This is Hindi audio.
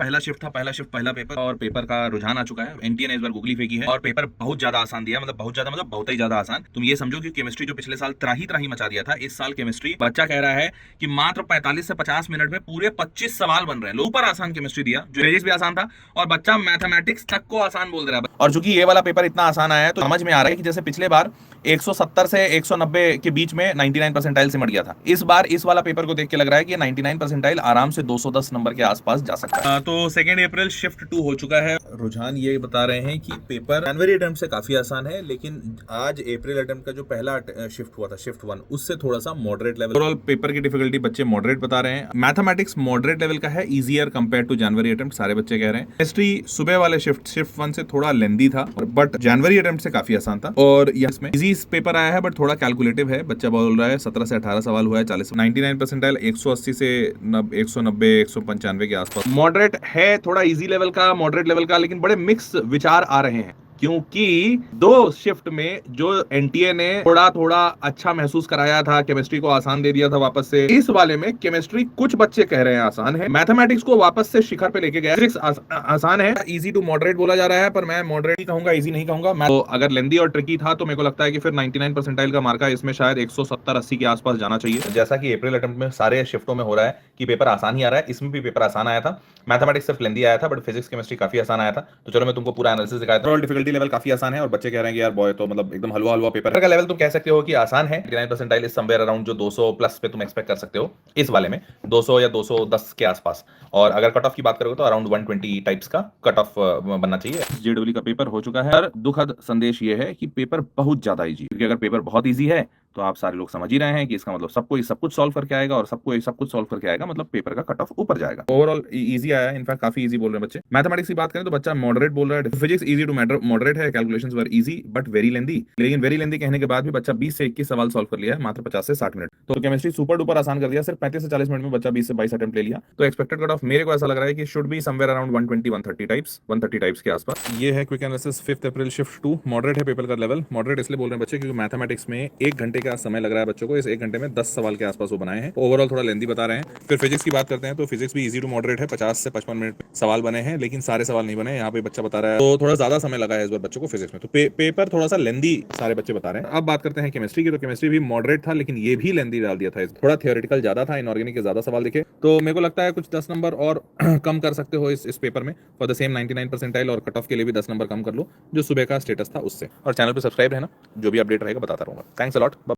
पहला शिफ्ट था, पहला शिफ्ट पहला पेपर, और पेपर का रुझान आ चुका है। एनटीए ने इस बार गूगली फेंकी है और पेपर बहुत ज्यादा आसान दिया, मतलब बहुत ज्यादा, मतलब बहुत ही ज्यादा आसान। तुम ये समझो कि केमिस्ट्री जो पिछले साल त्राही त्राही मचा दिया था, इस साल केमिस्ट्री बच्चा कह रहा है कि मात्र 45 से 50 मिनट में पूरे 25 सवाल बन रहे हैं। ऊपर आसान केमिस्ट्री दिया, जो फिजिक्स भी आसान था, और बच्चा मैथमेटिक्स तक को आसान बोल रहा है। और चूंकि ये वाला पेपर इतना आसान आया है तो समझ में आ रहा है कि जैसे पिछले बार 170 से 190 के बीच में 99 परसेंटाइल सिमट गया था, इस बार इस वाला पेपर को देख के लग रहा है कि 99 परसेंटाइल आराम से 210 नंबर के आसपास जा सकता है। तो 2 अप्रैल शिफ्ट 2 हो चुका है। रुझान ये बता रहे हैं कि पेपर जनवरी अटेम्प्ट से काफी आसान है, लेकिन आज अप्रैल अटेम्प्ट का जो पहला शिफ्ट हुआ था, शिफ्ट 1, उससे थोड़ा सा मॉडरेट लेवल। ओवरऑल पेपर की डिफिकल्टी बच्चे मॉडरेट बता रहे हैं। मैथमेटिक्स मॉडरेट लेवल का है, easier compare to January attempt, सारे बच्चे कह रहे हैं। हिस्ट्री सुबह वाले शिफ्ट 1 से थोड़ा लेंदी था, बट जनवरी अटेम्प्ट से काफी आसान था। और इसमें इजी पेपर आया है बट थोड़ा कैलकुलेटिव है। बच्चा बोल रहा है 17 से 18 सवाल हुआ है, 40 99 परसेंटाइल 180 से 190 195 के आसपास। मॉडरेट है, थोड़ा इजी लेवल का, मॉडरेट लेवल का, लेकिन बड़े मिक्स विचार आ रहे हैं, क्योंकि 2 शिफ्ट में जो एनटीए ने थोड़ा थोड़ा अच्छा महसूस कराया था, केमिस्ट्री को आसान दे दिया था वापस से, इस वाले में केमिस्ट्री कुछ बच्चे कह रहे हैं आसान है, मैथमेटिक्स को वापस से शिखर पे लेके गया, फिजिक्स आसान है, इजी टू मॉडरेट बोला जा रहा है, पर मैं मॉडरेट ही कहूंगा, इजी नहीं कहूंगा। तो अगर लेंदी और ट्रिकी था तो मेरे को लगता है कि फिर 99 परसेंटाइल का मार्का इसमें शायद 170-80 के आसपास जाना चाहिए। जैसा कि अप्रैल अटेम्प्ट में सारे शिफ्टों में हो रहा है कि पेपर आसान ही आ रहा है, इसमें भी पेपर आसान आया था। मैथमेटिक्स सिर्फ लेंदी आया था, बट फिजिक्स केमिस्ट्री काफी आसान आया था। तो चलो मैं तुमको पूरा एनालिसिस दिखाया था। डिफिकल्टी लेवल काफी आसान है और बच्चे कह रहे हैं कि यार बॉय तो मतलब एकदम हलवा हलवा पेपर का लेवल तुम कह सकते हो कि आसान है। 99 परसेंटाइल इज समवेयर अराउंड जो 200 प्लस पे तुम एक्सपेक्ट कर सकते हो इस वाले में, 200 या 210 के आसपास। और अगर कट ऑफ की बात करोगे तो अराउंड 120 टाइप्स का कट ऑफ बनना चाहिए। जेडब्ल्यू का पेपर हो चुका है, पर दुखद संदेश ये है कि पेपर बहुत ज्यादा इजी, क्योंकि अगर पेपर बहुत इजी है तो आप सारे लोग समझ ही रहे हैं कि इसका मतलब सबको सब कुछ सॉल्व करके आएगा, और सबको सब कुछ सॉल्व करके आएगा, मतलब पेपर का कट ऑफ ऊपर जाएगा। ओवरऑल इजी आया है, इनफैक्ट काफी इजी बोल रहे हैं बच्चे। मैथमेटिक्स की बात करें तो बच्चा मॉडरेट बोल रहा है, फिजिक्स इजी टू मॉडरेट है, calculations were easy but very lengthy, लेकिन वेरी लेंदी कहने के बाद भी बच्चा 20 से 21 सवाल सॉल्व कर लिया है मात्र 50 से 60 मिनट। तो केमिस्ट्री सुपर डुपर आसान कर दिया, सिर्फ 35 से 40 मिनट में बच्चा 20 से 22 अटेम्प्ट ले लिया। तो एक्सपेक्टेड कट ऑफ मेरे को ऐसा लग रहा है कि should be somewhere around 130 types के आसपास। ये है क्विक एनालिसिस 5 अप्रैल शिफ्ट 2। मॉडरेट है पेपर का लेवल, मॉडरेट इसलिए बोल रहे हैं बच्चे क्योंकि मैथमेटिक्स में 1 घंटे का समय लग रहा है बच्चों को, इस 1 घंटे में 10 सवाल के आसपास वो बनाए हैं। ओवरऑल थोड़ा लेंदी बता रहे हैं। फिर फिजिक्स की बात करते हैं तो फिजिक्स भी इजी टू मॉडरेट है, 50 से 55 मिनट सवाल बने हैं, लेकिन सारे सवाल नहीं बने, यहाँ पे बच्चा बता रहा है। तो थोड़ा ज्यादा समय लगा है इस बार बच्चों को फिजिक्स में, तो पेपर थोड़ा सा लेंदी सारे बच्चे बता रहे हैं। अब बात करते हैं केमिस्ट्री की, तो केमिस्ट्री भी मॉडरेट था, लेकिन ये भी लेंदी डाल दिया था, थोड़ा थियोरेटिकल ज्यादा था, इनऑर्गेनिक के ज्यादा सवाल दिखे। तो मेरे को लगता है कुछ 10 नंबर और कम कर सकते हो इस पेपर में फॉर द सेम 99 परसेंटाइल, और कट ऑफ के लिए भी 10 नंबर कम कर लो जो सुबह का स्टेटस था उससे। और चैनल पर सब्सक्राइब रहना, जो भी अपडेट रहेगा बताता रहूंगा। Thanks a lot.